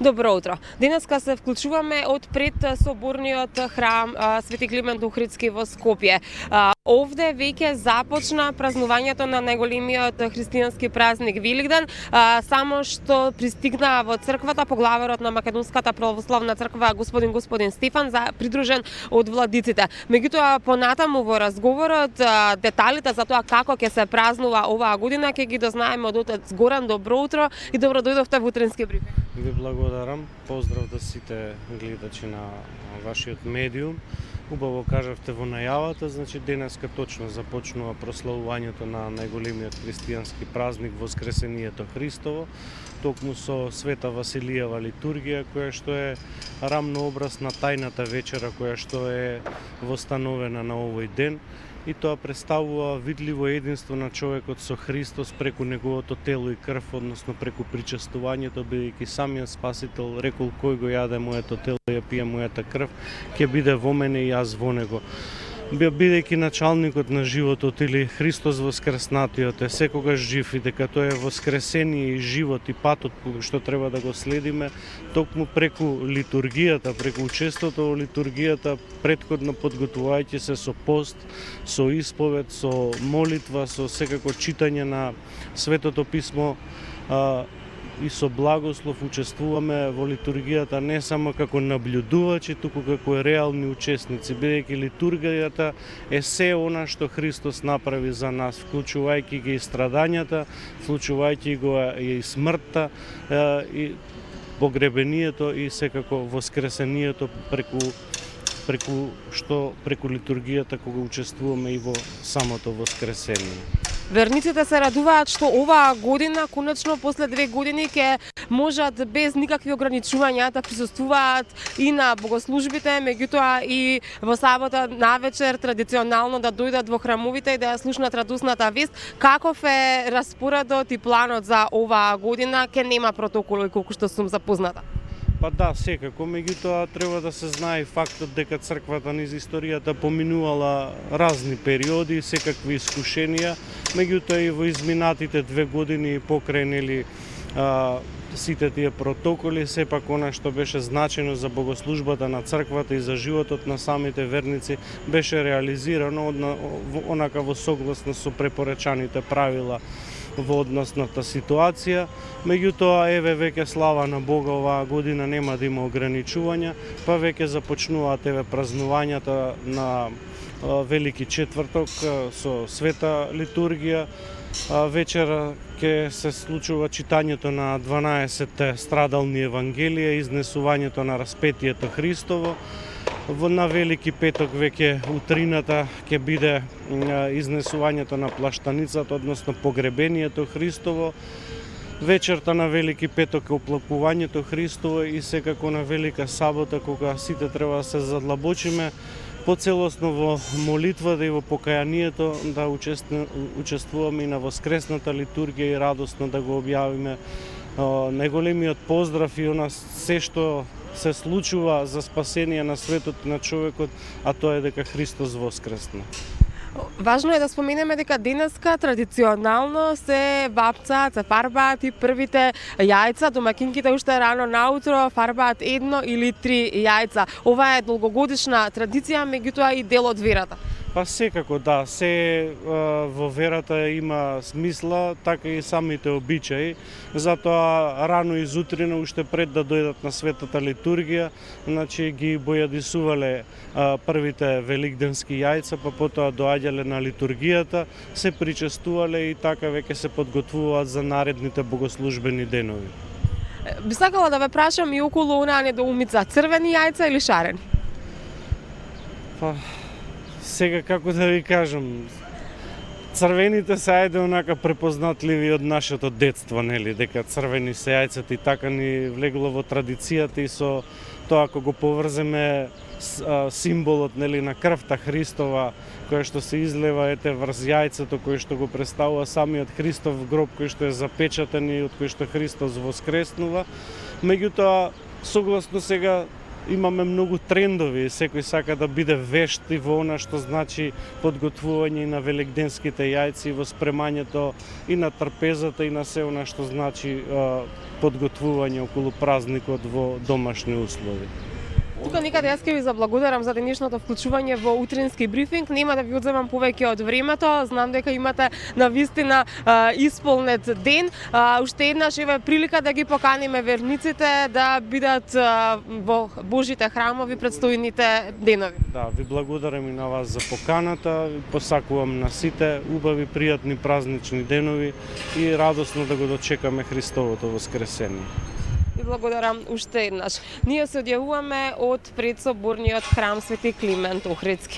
Добро утро. Денеска се вклучуваме од пред соборниот храм Свети Климент Охридски во Скопје. Овде веќе започна празнувањето на најголемиот христијански празник Великден, само што пристигна во црквата поглаверот на Македонската православна црква господин Стефан, придружен од владиците. Меѓутоа понатаму во разговорот деталите за тоа како ќе се празнува оваа година ќе ги дознаеме од отец Горан. Добро утро и добро дојдовте во утренски брифинг. Ви благодарам. Поздрав да сите гледачи на вашиот медиум. Убаво кажавте во најавата, значи денеска точно започнува прославувањето на најголемиот христијански празник Воскресението Христово, токму со Света Василијева литургија, која што е рамно образ на тајната вечера која што е востановена на овој ден. И тоа представува видливо единство на човекот со Христос преку неговото тело и крв, односно преку причестувањето, бидејќи самиот Спасител рекол кој го јаде моето тело и ја пие мојата крв, ќе биде во мене и јас во него. Бидејќи началникот на животот или Христос воскреснатиот е секогаш жив и дека тој е воскресение и живот и патот што треба да го следиме, токму преку литургијата, преку учеството во литургијата, претходно подготвувајќи се со пост, со исповед, со молитва, со секако читање на Светото писмо, и со благослов учествуваме во литургијата не само како наблюдувачи, туку како реални учесници, бидејќи литургијата е се она што Христос направи за нас, вклучувајќи ги и страдањата, вклучувајќи го и смртта, и погребението и секако воскресението преку литургијата кога учествуваме и во самото воскресение. Верниците се радуваат што оваа година, конечно после 2 години, ќе можат без никакви ограничувања да присуствуваат и на богослужбите, меѓутоа и во сабота навечер традиционално да дојдат во храмовите и да ја слушнат радосната вест. Каков е распоредот и планот за оваа година? Ке нема протоколи колку што сум запозната. Па да, секако, меѓутоа треба да се знае и фактот дека црквата низ историјата поминувала разни периоди, секакви искушенија, меѓутоа и во изминатите 2 години покрај сите тие протоколи, сепак она што беше значено за богослужбата на црквата и за животот на самите верници беше реализирано онака во согласно со препорачаните правила во односната ситуација. Меѓутоа, еве веќе слава на Бога, оваа година нема да има ограничувања, па веќе започнуваат празнувањата на Велики четврток со света литургија. Вечера ќе се случува читањето на 12 страдални евангелија, изнесувањето на распетието Христово. На Велики петок веќе утрината ќе биде изнесувањето на плаштаницата, односно погребението Христово. Вечерта на Велики петок е оплакувањето Христово и секако на Велика сабота, кога сите треба да се задлабочиме поцелосно во молитвата и во покајанието, да учествуваме и на воскресната литургија и радосно да го објавиме најголемиот поздрав и она се што се случува за спасение на светот на човекот, а тоа е дека Христос воскресна. Важно е да споменеме дека денеска традиционално се вапцаат, се фарбаат и првите јајца. Домакинките уште рано наутро фарбаат 1 или 3 јајца. Ова е долгогодишна традиција, меѓутоа и дел од верата. Па секако да, се во верата има смисла, така и самите обичаи. Затоа рано изутрина, уште пред да дојдат на светата литургија, значи ги бојадисувале првите великденски јајца, па потоа доаѓале на литургијата, се причестувале и така веќе се подготвуваат за наредните богослужбени денови. Би сакала да ве прашам и околу онаа недоумица, црвени јајца или шарени? Па сега како да ви кажам, црвените се ајде онака препознатливи од нашето детство, нели, дека црвени се јајцата и така ни влегло во традицијата и со тоа ако го поврземе символот, нели, на крвта Христова која што се излева врз јајцето кој што го представува самиот Христов гроб кој што е запечатен и од кој што Христос воскреснува. Меѓутоа, согласно сега имаме многу трендови, секој сака да биде вешт и во она што значи подготвување на великденските јајци, во спремањето и на трпезата и на се она што значи подготвување околу празникот во домашни услови. Тука некаде јас ќе ви заблагодарам за денешното вклучување во утрински брифинг. Нема да ви одземам повеќе од времето. Знам дека имате навистина исполнет ден. Уште еднаш еве прилика да ги поканиме верниците да бидат во Божите храмови предстојните денови. Да, ви благодарам и на вас за поканата. Посакувам на сите убави, пријатни празнични денови и радосно да го дочекаме Христовото воскресение. И благодарам уште еднаш. Ние се одјавуваме од предсоборниот храм Свети Климент Охридски.